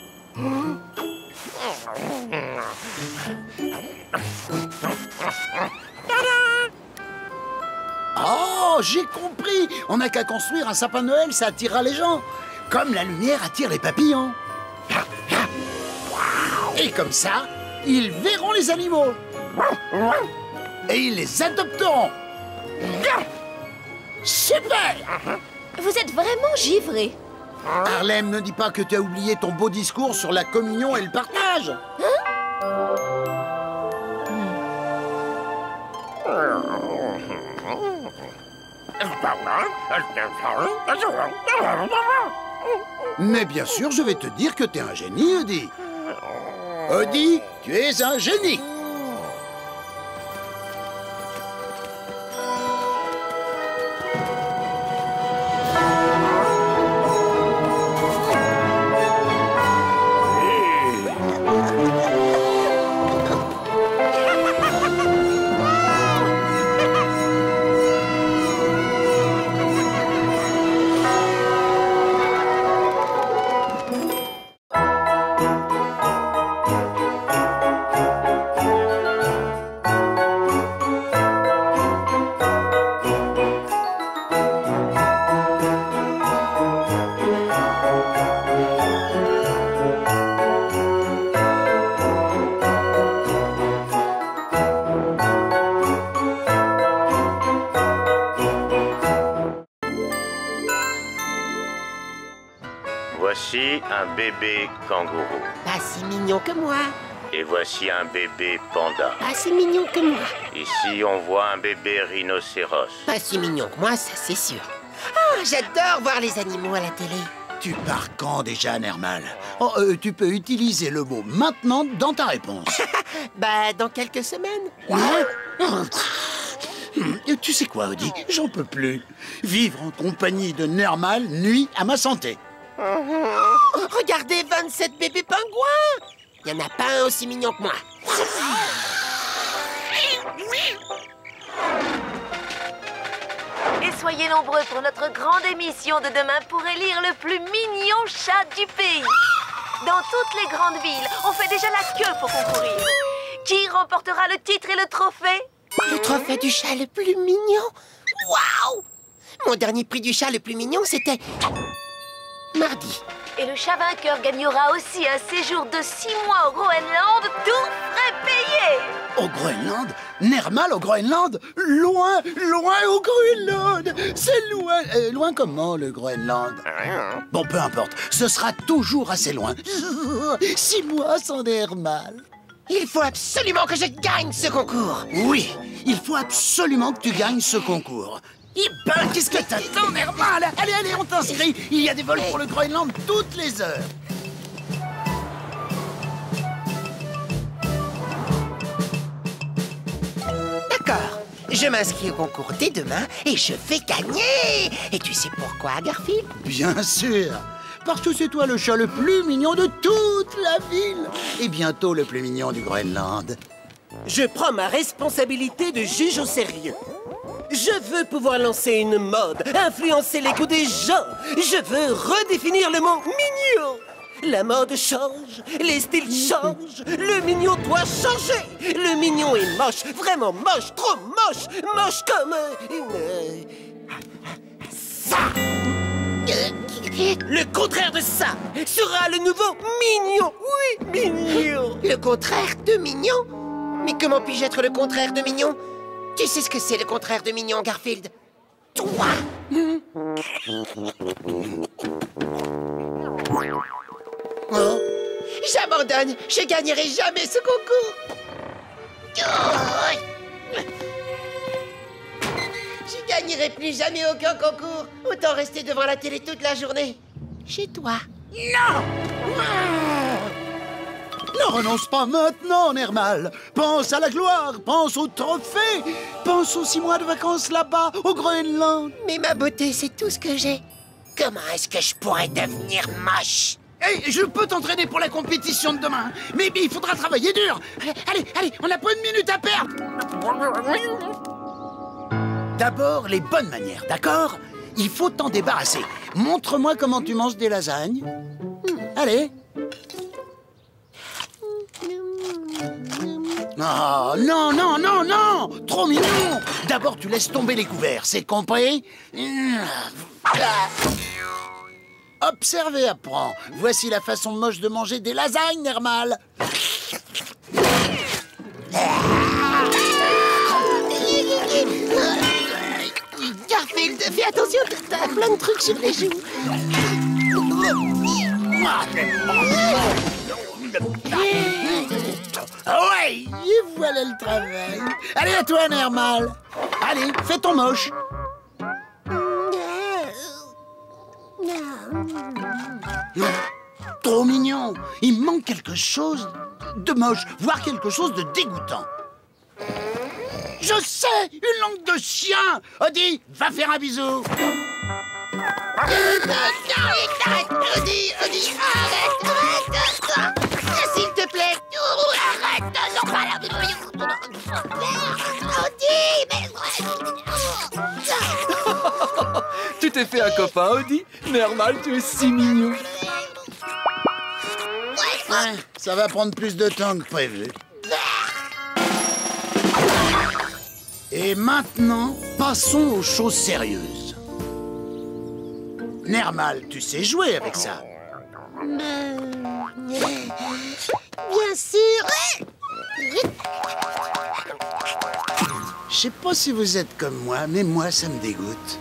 B: Oh, j'ai compris. On n'a qu'à construire un sapin de Noël, ça attirera les gens. Comme la lumière attire les papillons. Et comme ça, ils verront les animaux. Et ils les adopteront. Super!
H: Vous êtes vraiment givré.
B: Harlem, ne dis pas que tu as oublié ton beau discours sur la communion et le partage. Mais bien sûr, je vais te dire que t'es un génie, Audi. Audi, tu es un génie.
G: Voici un bébé kangourou.
A: Pas si mignon que moi.
E: Et voici un bébé panda.
D: Pas si mignon que moi.
E: Ici, on voit un bébé rhinocéros.
D: Pas si mignon que moi, ça c'est sûr. Ah, j'adore voir les animaux à la télé.
B: Tu pars quand déjà, Nermal? Oh, tu peux utiliser le mot maintenant dans ta réponse.
D: Bah, dans quelques semaines.
B: Tu sais quoi, Audi? J'en peux plus. Vivre en compagnie de Nermal nuit à ma santé.
D: Regardez 27 bébés pingouins. Il n'y en a pas un aussi mignon que moi.
H: Et soyez nombreux pour notre grande émission de demain pour élire le plus mignon chat du pays. Dans toutes les grandes villes, on fait déjà la queue pour concourir. Qui remportera le titre et le trophée?
D: Le trophée du chat le plus mignon. Waouh! Mon dernier prix du chat le plus mignon, c'était mardi.
H: Et le chat vainqueur gagnera aussi un séjour de 6 mois au Groenland, tout frais payés.
B: Au Groenland? Nermal au Groenland? Loin, loin au Groenland! C'est loin. Loin comment, le Groenland? Bon, peu importe. Ce sera toujours assez loin. 6 mois sans Nermal.
D: Il faut absolument que je gagne ce concours.
B: Oui, il faut absolument que tu gagnes ce concours. Eh ben, qu'est-ce que t'attends, Nermal? Allez, allez, on t'inscrit. Il y a des vols pour le Groenland toutes les heures.
D: D'accord. Je m'inscris au concours dès demain et je vais gagner. Et tu sais pourquoi, Garfield?
B: Bien sûr. Parce que c'est toi le chat le plus mignon de toute la ville. Et bientôt le plus mignon du Groenland.
D: Je prends ma responsabilité de juge au sérieux. Je veux pouvoir lancer une mode, influencer les goûts des gens. Je veux redéfinir le mot mignon. La mode change, les styles changent, le mignon doit changer. Le mignon est moche, vraiment moche, trop moche, moche comme ça. Le contraire de ça sera le nouveau mignon. Oui, mignon. Le contraire de mignon? Mais comment puis-je être le contraire de mignon? Tu sais ce que c'est le contraire de mignon, Garfield? Toi! Oh. J'abandonne! Je gagnerai jamais ce concours! Je gagnerai plus jamais aucun concours! Autant rester devant la télé toute la journée! Chez toi!
B: Non! Ne renonce pas maintenant, Nermal. Pense à la gloire, pense au trophée, pense aux 6 mois de vacances là-bas, au Groenland.
D: Mais ma beauté, c'est tout ce que j'ai. Comment est-ce que je pourrais devenir moche?
B: Hey, je peux t'entraîner pour la compétition de demain, mais il faudra travailler dur. Allez, allez, on n'a pas une minute à perdre. D'abord, les bonnes manières, d'accord? Il faut t'en débarrasser. Montre-moi comment tu manges des lasagnes. Allez. Oh, non, non, non, non! Trop mignon! D'abord, tu laisses tomber les couverts, c'est compris? Observe et apprends. Voici la façon moche de manger des lasagnes, Nermal.
D: Garfield, fais attention, t'as plein de trucs sur les joues.
B: Ouais, et voilà le travail. Allez, à toi, Nermal. Allez, fais ton moche. Trop mignon. Il manque quelque chose de moche, voire quelque chose de dégoûtant. Je sais, une langue de chien. Audi, va faire un bisou.
D: Audi, arrête. S'il te plaît. Arrête.
C: Tu t'es fait un copain, Audi? Nermal, tu es si mignon.
B: Ouais, ça va prendre plus de temps que prévu. Et maintenant, passons aux choses sérieuses. Nermal, tu sais jouer avec ça?
D: Bien sûr.
B: Je sais pas si vous êtes comme moi, mais moi, ça me dégoûte.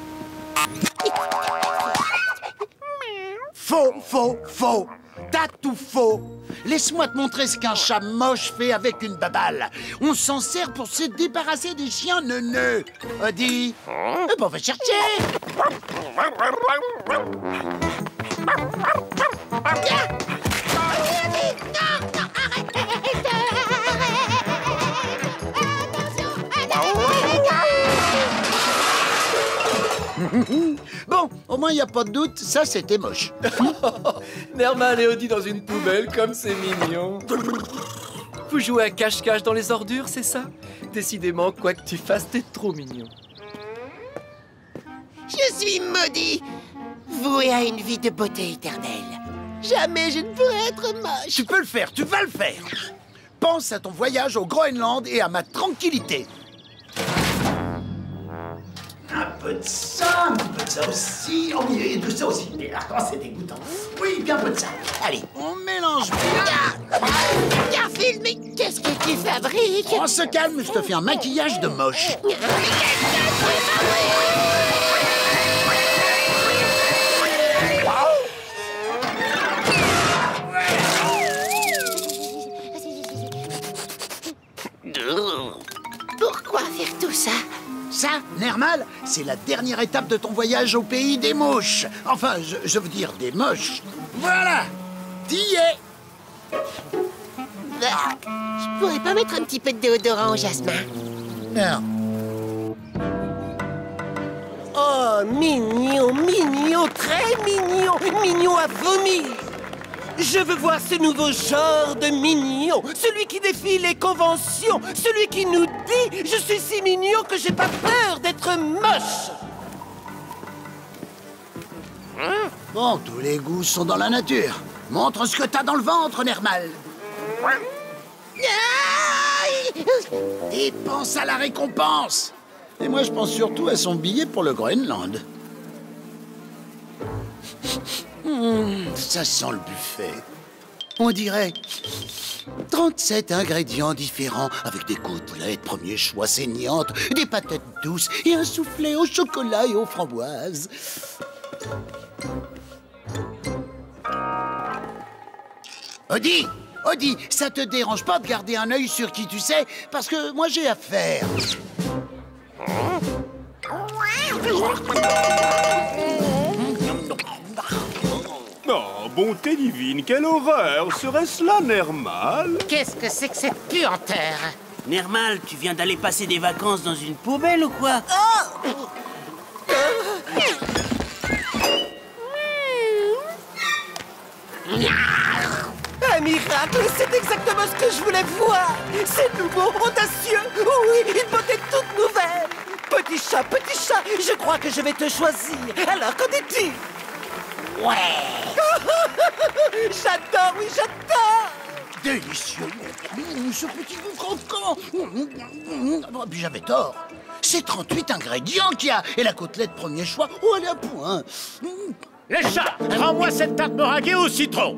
B: Faux, faux, faux. T'as tout faux. Laisse-moi te montrer ce qu'un chat moche fait avec une babale. On s'en sert pour se débarrasser des chiens neuneux. Odie, eh ben, on va chercher. Bon, au moins il n'y a pas de doute, ça c'était moche.
C: Nermal et Odie dans une poubelle, comme c'est mignon. Vous jouez à cache-cache dans les ordures, c'est ça? Décidément, quoi que tu fasses, t'es trop mignon.
D: Je suis maudit, voué à une vie de beauté éternelle. Jamais je ne pourrai être moche.
B: Tu peux le faire, tu vas le faire. Pense à ton voyage au Groenland et à ma tranquillité. Un peu de ça aussi. Oh oui, et de ça aussi. Oh, c'est dégoûtant. Oui, bien un peu de ça. Allez, on mélange bien.
D: Garfield, mais qu'est-ce que tu fabriques?
B: On se calme, je te fais un maquillage de moche.
D: Pourquoi faire tout ça?
B: Ça, Nermal, c'est la dernière étape de ton voyage au pays des mouches. Enfin, je veux dire des moches. Voilà, t'y es.
D: Je pourrais pas mettre un petit peu de déodorant au jasmin?
B: Non.
D: Oh, mignon, mignon, très mignon, mignon à vomir. Je veux voir ce nouveau genre de mignon, celui qui défie les conventions, celui qui nous dit « Je suis si mignon que j'ai pas peur d'être moche ».
B: Bon, tous les goûts sont dans la nature. Montre ce que t'as dans le ventre, Nermal. Et pense à la récompense. Et moi, je pense surtout à son billet pour le Groenland. Ça sent le buffet. On dirait 37 ingrédients différents avec des côtelettes premier choix saignantes, des patates douces et un soufflé au chocolat et aux framboises. Odie, Odie, ça te dérange pas de garder un œil sur qui tu sais? Parce que moi j'ai affaire.
F: Oh, bonté divine, quelle horreur! Serait-ce là, Nermal?
K: Qu'est-ce que c'est que cette puanteur? Nermal, tu viens d'aller passer des vacances dans une poubelle ou quoi?
D: Un miracle, c'est exactement ce que je voulais voir. C'est nouveau, audacieux, oui, une beauté toute nouvelle. Petit chat, je crois que je vais te choisir. Alors, qu'en dis-tu?
K: Ouais!
D: J'adore, oui, j'adore!
B: Délicieux. Ce petit goût croquant. Puis j'avais tort. C'est 38 ingrédients qu'il y a. Et la côtelette premier choix, oh, elle est à point.
E: Les chats, rends-moi cette tarte meringuée au citron.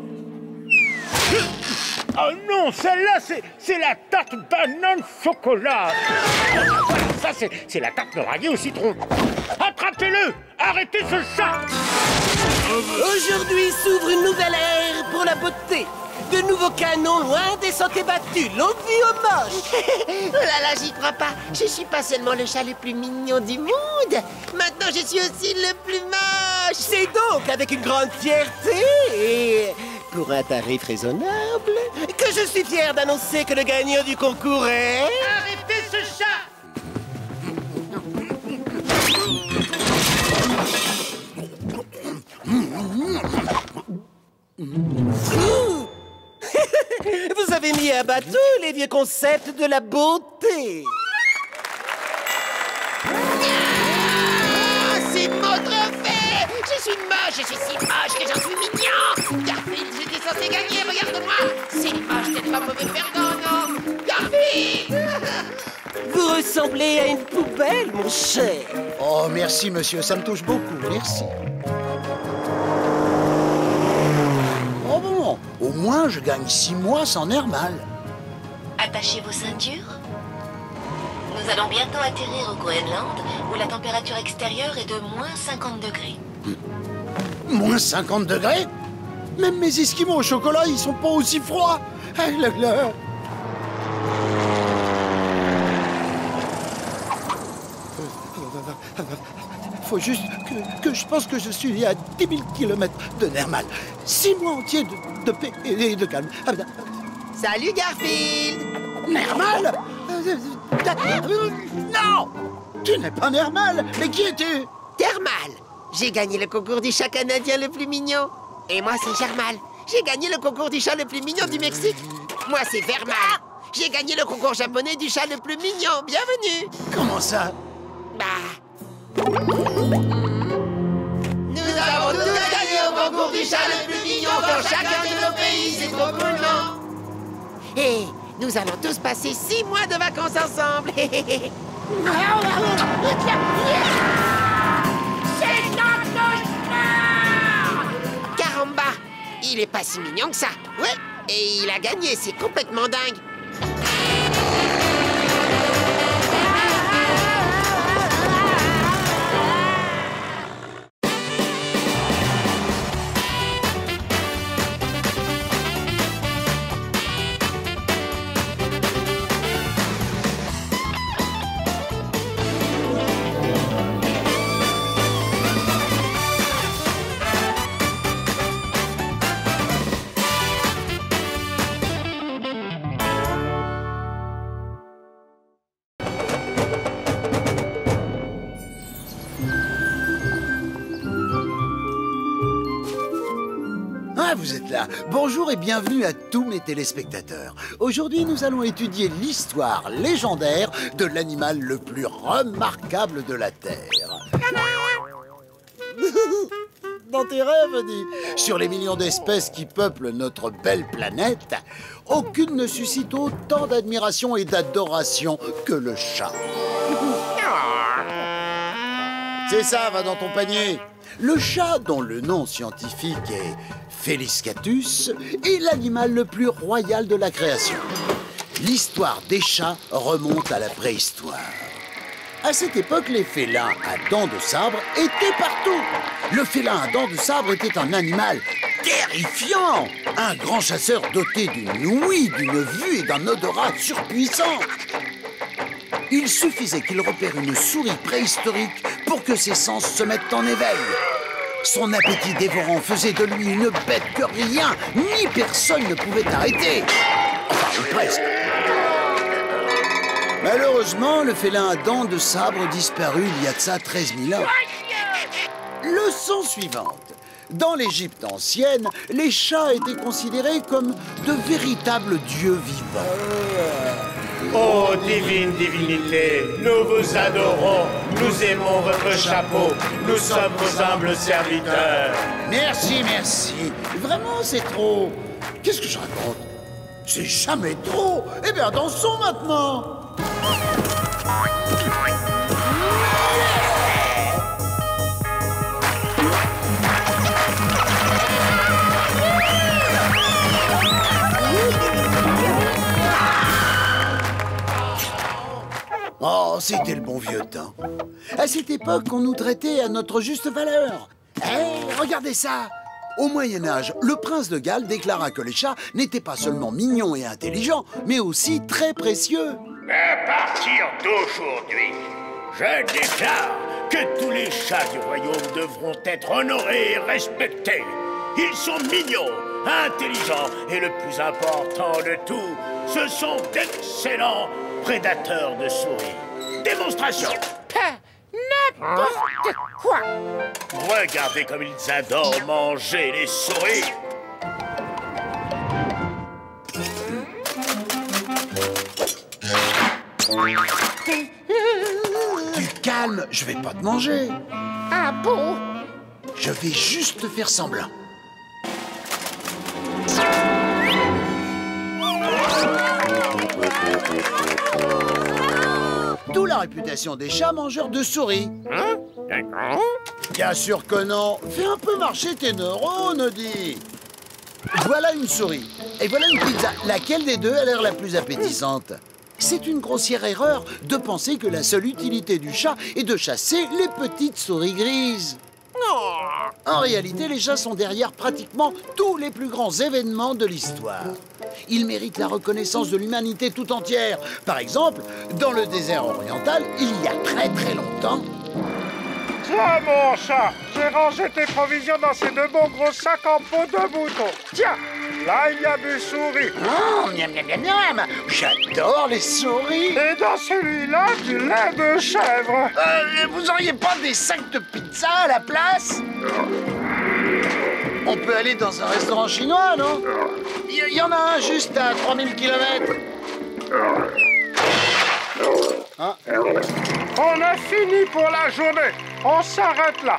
E: Oh non, celle-là, c'est la tarte banane chocolat. Ça, c'est la tarte meringuée au citron. Attrapez-le! Arrêtez ce chat!
D: Aujourd'hui s'ouvre une nouvelle ère pour la beauté. De nouveaux canons loin des sentiers battus. Longue vie aux moches.
K: Oh là là, j'y crois pas. Je suis pas seulement le chat le plus mignon du monde. Maintenant, je suis aussi le plus moche.
D: C'est donc avec une grande fierté et pour un tarif raisonnable que je suis fier d'annoncer que le gagnant du concours est...
K: Arrêtez ce chat!
D: Vous avez mis à bas tous les vieux concepts de la beauté.
K: C'est mon trophée! Je suis moche, je suis si moche que j'en suis mignon! Garfield, j'étais censé gagner, regarde-moi! C'est moche d'être un mauvais perdant, non? Garfield!
D: Vous ressemblez à une poubelle, mon cher.
B: Oh, merci, monsieur, ça me touche beaucoup, merci. Oh bon, au moins je gagne 6 mois sans Nermal.
H: Attachez vos ceintures. Nous allons bientôt atterrir au Groenland, où la température extérieure est de -50 degrés.
B: Moins 50 degrés? Même mes esquimaux au chocolat, ils sont pas aussi froids. Ah là là. Faut juste que je pense que je suis à 10 000 km de Nermal. 6 mois entiers de paix et de calme.
K: Salut Garfield!
B: Nermal? Non! Tu n'es pas Nermal! Mais qui es-tu?
K: Thermal! J'ai gagné le concours du chat canadien le plus mignon. Et moi, c'est Germal. J'ai gagné le concours du chat le plus mignon du Mexique. Moi, c'est Vermal. J'ai gagné le concours japonais du chat le plus mignon. Bienvenue!
B: Comment ça?
K: Bah... Nous avons tous gagné au concours du chat le plus mignon dans chacun de nos pays. C'est trop cool, non? Et nous allons tous passer 6 mois de vacances ensemble.
L: C'est un cauchemar!
K: Caramba! Il est pas si mignon que ça. Ouais, et il a gagné, c'est complètement dingue.
B: Vous êtes là. Bonjour et bienvenue à tous mes téléspectateurs. Aujourd'hui, nous allons étudier l'histoire légendaire de l'animal le plus remarquable de la Terre. Dans tes rêves, dis. Sur les millions d'espèces qui peuplent notre belle planète, aucune ne suscite autant d'admiration et d'adoration que le chat. C'est ça, va dans ton panier. Le chat, dont le nom scientifique est Feliscatus, est l'animal le plus royal de la création. L'histoire des chats remonte à la préhistoire. À cette époque, les félins à dents de sabre étaient partout. Le félin à dents de sabre était un animal terrifiant, un grand chasseur doté d'une ouïe, d'une vue et d'un odorat surpuissant. Il suffisait qu'il repère une souris préhistorique pour que ses sens se mettent en éveil. Son appétit dévorant faisait de lui une bête que rien ni personne ne pouvait arrêter. Enfin, ou presque. Malheureusement, le félin à dents de sabre disparut il y a de ça 13 000 ans. Leçon suivante. Dans l'Égypte ancienne, les chats étaient considérés comme de véritables dieux vivants.
E: Oh, divine divinité, nous vous adorons, nous aimons votre chapeau, nous sommes vos humbles serviteurs.
B: Merci, merci. Vraiment, c'est trop. Qu'est-ce que je raconte? C'est jamais trop. Eh bien, dansons maintenant. Oh, c'était le bon vieux temps. À cette époque, on nous traitait à notre juste valeur. Hé, regardez ça! Au Moyen-Âge, le prince de Galles déclara que les chats n'étaient pas seulement mignons et intelligents, mais aussi très précieux.
J: À partir d'aujourd'hui, je déclare que tous les chats du royaume devront être honorés et respectés. Ils sont mignons, intelligents et le plus important de tout, ce sont d'excellents prédateurs de souris. Démonstration.
K: N'importe quoi.
J: Regardez comme ils adorent manger les souris.
B: Du calme, je vais pas te manger.
K: Ah bon?
B: Je vais juste faire semblant. D'où la réputation des chats mangeurs de souris.
J: Hein? D'accord.
B: Bien sûr que non. Fais un peu marcher tes neurones, dis. Voilà une souris. Et voilà une pizza. Laquelle des deux a l'air la plus appétissante? C'est une grossière erreur de penser que la seule utilité du chat est de chasser les petites souris grises.
K: Oh.
B: En réalité, les chats sont derrière pratiquement tous les plus grands événements de l'histoire. Ils méritent la reconnaissance de l'humanité tout entière. Par exemple, dans le désert oriental, il y a très très longtemps...
M: Tiens, mon chat, j'ai rangé tes provisions dans ces 2 bons gros sacs en peau de mouton. Tiens, là, il y a des souris.
B: Oh, miam, miam, miam, miam. J'adore les souris.
M: Et dans celui-là, du lait de chèvre.
B: Vous auriez pas des sacs de pizza à la place? On peut aller dans un restaurant chinois, non? Il y en a un juste à 3000 km.
M: Ah. On a fini pour la journée. On s'arrête là.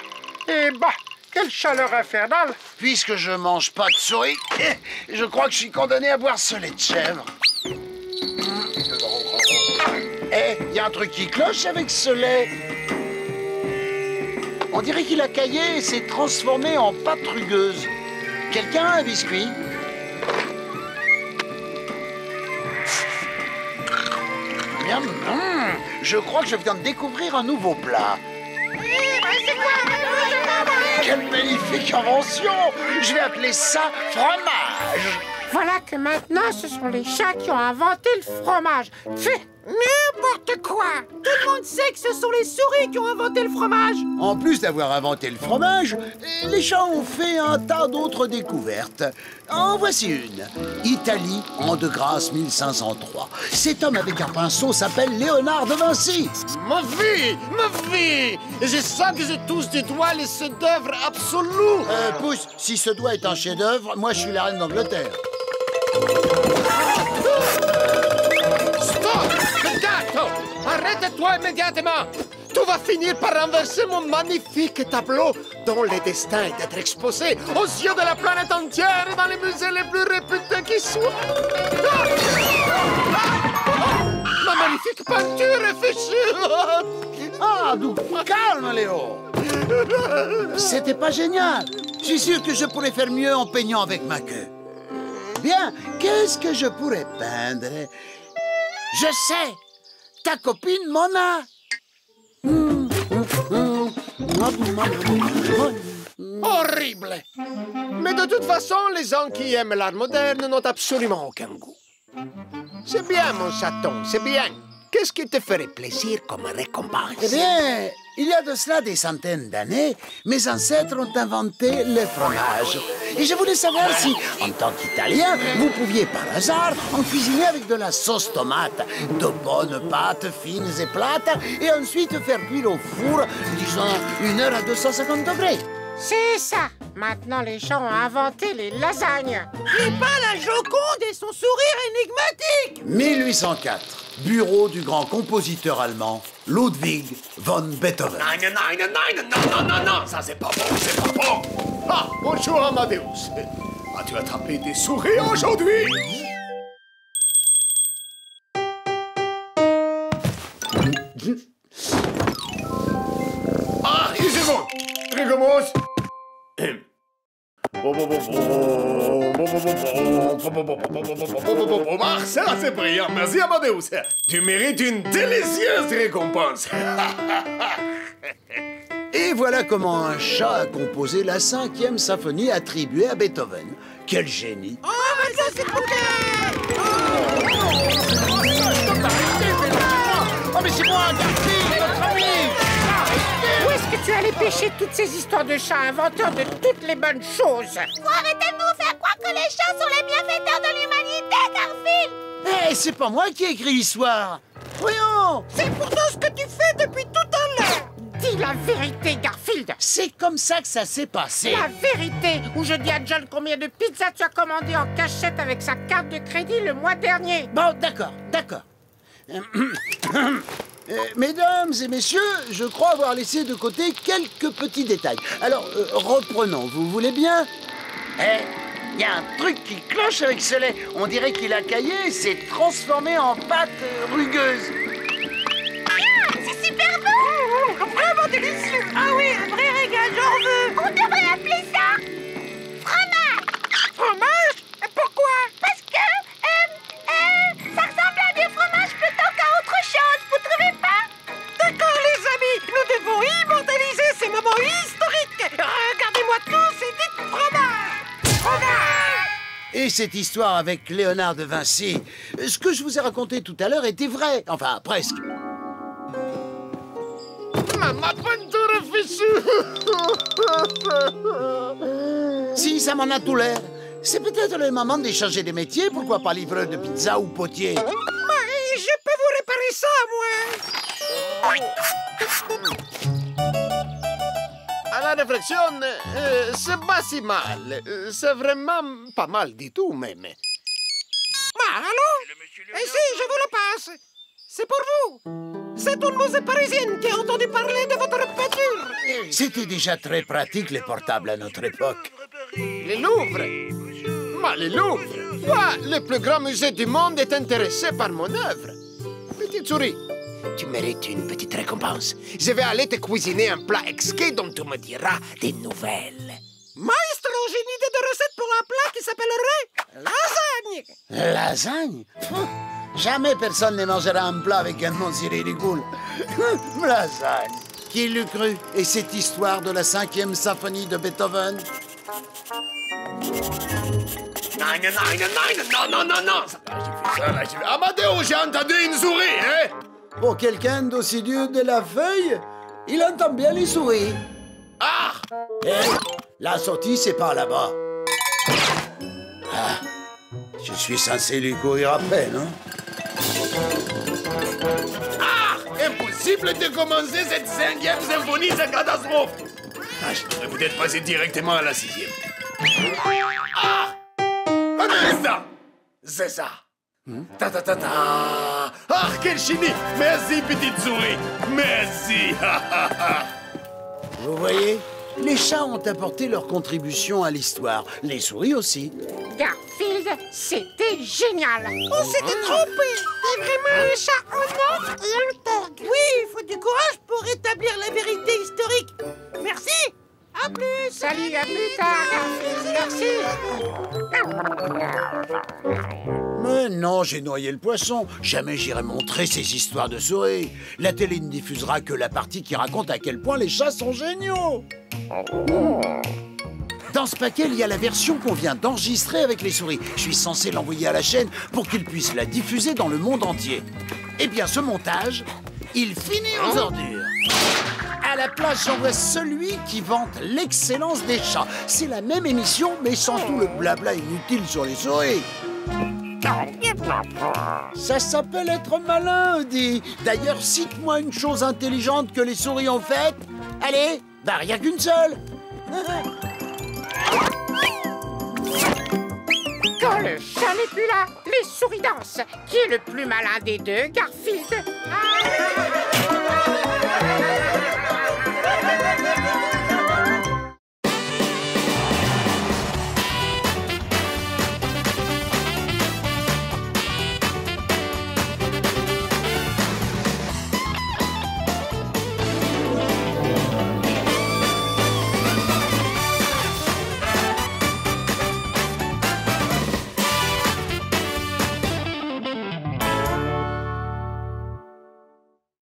M: Et bah, quelle chaleur infernale.
B: Puisque je mange pas de souris, je crois que je suis condamné à boire ce lait de chèvre. Il y a un truc qui cloche avec ce lait. On dirait qu'il a caillé et s'est transformé en pâte rugueuse. Quelqu'un a un biscuit? Miam, je crois que je viens de découvrir un nouveau plat. Quelle magnifique invention! Je vais appeler ça fromage.
N: Voilà que maintenant, ce sont les chats qui ont inventé le fromage. Fais n'importe quoi!
A: Tout le monde sait que ce sont les souris qui ont inventé le fromage.
B: En plus d'avoir inventé le fromage, les chats ont fait un tas d'autres découvertes. En voici une. Italie, an de grâce 1503. Cet homme avec un pinceau s'appelle Léonard de Vinci.
O: Ma vie! Je sens que je touche du doigt les chefs-d'œuvre absolus.
B: Pousse, si ce doigt est un chef-d'œuvre, moi je suis la reine d'Angleterre.
O: Stop! Gato! Arrête-toi immédiatement! Tu vas finir par renverser mon magnifique tableau dont le destin est d'être exposé aux yeux de la planète entière et dans les musées les plus réputés qui soient. Ma magnifique peinture est fichue!
B: Ah, calme, Léo! C'était pas génial! Je suis sûr que je pourrais faire mieux en peignant avec ma queue. Bien, qu'est-ce que je pourrais peindre? Je sais! Ta copine Mona!
O: Horrible! Mais de toute façon, les gens qui aiment l'art moderne n'ont absolument aucun goût. C'est bien, mon chaton, c'est bien. Qu'est-ce qui te ferait plaisir comme récompense?
B: Eh bien, il y a de cela des centaines d'années, mes ancêtres ont inventé le fromage. Et je voulais savoir si, en tant qu'Italien, vous pouviez par hasard en cuisiner avec de la sauce tomate, de bonnes pâtes fines et plates, et ensuite faire cuire au four, disons, 1 heure à 250 degrés.
N: C'est ça! Maintenant, les chats ont inventé les lasagnes.
A: Et pas la Joconde et son sourire énigmatique.
B: 1804, bureau du grand compositeur allemand Ludwig von Beethoven.
J: Non, ça c'est pas bon.
O: Ah, bonjour Amadeus. As-tu attrapé des souris aujourd'hui? Ah, il est bon. Recommence. Ah, ça c'est brillant. Merci Amadeus. Tu mérites une délicieuse récompense.
B: Et voilà comment un chat a composé la 5e symphonie attribuée à Beethoven. Quel génie!
A: Oh, mais ça c'est trop bien!
B: Oh, mais c'est moi, Garfield, notre ami!
N: Où est-ce que tu allais pêcher toutes ces histoires de chats inventeurs de toutes les bonnes choses?
I: Faut arrêter de nous faire croire que les chats sont les bienfaiteurs de l'humanité, Garfield!
B: Eh, c'est pas moi qui ai écrit l'histoire! Voyons!
A: C'est pourtant ce que tu fais depuis tout à l'heure!
N: Dis la vérité, Garfield!
B: C'est comme ça que ça s'est passé!
N: La vérité! Ou je dis à John combien de pizzas tu as commandé en cachette avec sa carte de crédit le mois dernier!
B: Bon, d'accord. Mesdames et messieurs, je crois avoir laissé de côté quelques petits détails. Alors, reprenons, vous voulez bien? Il y a un truc qui cloche avec ce lait. On dirait qu'il a caillé et s'est transformé en pâte rugueuse.
I: Ah, c'est super bon!
A: Vraiment délicieux! Ah oui, un vrai régal, j'en veux!
I: On devrait appeler ça fromage!
A: Fromage? Pourquoi?
I: Parce que, ça ressemble à du fromage plutôt qu'à autre chose, vous trouvez pas?
A: D'accord, les amis, nous devons immortaliser ces moments historiques! Regardez-moi
B: oubliez cette histoire avec Léonard de Vinci. Ce que je vous ai raconté tout à l'heure était vrai. Enfin, presque.
O: Ma peinture est fichue.
B: Si, ça m'en a tout l'air. C'est peut-être le moment d'échanger des métiers. Pourquoi pas livreur de pizza ou potier?
N: Je peux vous réparer ça, moi.
O: À la réflexion, c'est pas si mal. C'est vraiment pas mal du tout, même.
N: Allô? Ici, je vous le passe. C'est pour vous. C'est une musée parisienne qui a entendu parler de votre peinture.
B: C'était déjà très pratique, les portables, à notre époque.
O: Le Louvre? Le Louvre? Quoi? Le plus grand musée du monde est intéressé par mon œuvre. Petite souris, tu mérites une petite récompense. Je vais aller te cuisiner un plat exquis dont tu me diras des nouvelles.
N: Maestro, j'ai une idée de recette pour un plat qui s'appellerait lasagne.
B: Lasagne? Jamais personne ne mangera un plat avec un nom si ridicule. Lasagne. Qui l'eût cru? Et cette histoire de la 5e symphonie de Beethoven?
J: Non. Amadeo, j'ai entendu une souris, hein?
B: Pour quelqu'un d'aussi dur de la feuille, il entend bien les souris.
J: Ah!
B: La sortie, c'est par là-bas. Ah, je suis censé lui courir après, non?
J: Ah! Impossible de commencer cette 5e symphonie, c'est catastrophe! Je devrais peut-être passer directement à la 6e. Ah! C'est ça! Ta-ta-ta-ta! Ah, quel génie! Merci, petite souris! Merci!
B: Vous voyez, les chats ont apporté leur contribution à l'histoire. Les souris aussi.
N: Garfield, c'était génial. On s'était trompé. C'est vraiment un chat honnête et intègre. Oui, il faut du courage pour rétablir la vérité historique. Merci. À plus. Salut, à plus tard, Garfield. Merci.
B: Mais non, j'ai noyé le poisson. Jamais j'irai montrer ces histoires de souris. La télé ne diffusera que la partie qui raconte à quel point les chats sont géniaux. Dans ce paquet, il y a la version qu'on vient d'enregistrer avec les souris. Je suis censé l'envoyer à la chaîne pour qu'ils puissent la diffuser dans le monde entier. Eh bien, ce montage, il finit aux ordures. À la place, j'envoie celui qui vante l'excellence des chats. C'est la même émission, mais sans tout le blabla inutile sur les souris. Ça s'appelle être malin, Audi. D'ailleurs, cite-moi une chose intelligente que les souris ont faite. Allez, rien qu'une seule.
N: Quand le chat n'est plus là, les souris dansent. Qui est le plus malin des deux, Garfield?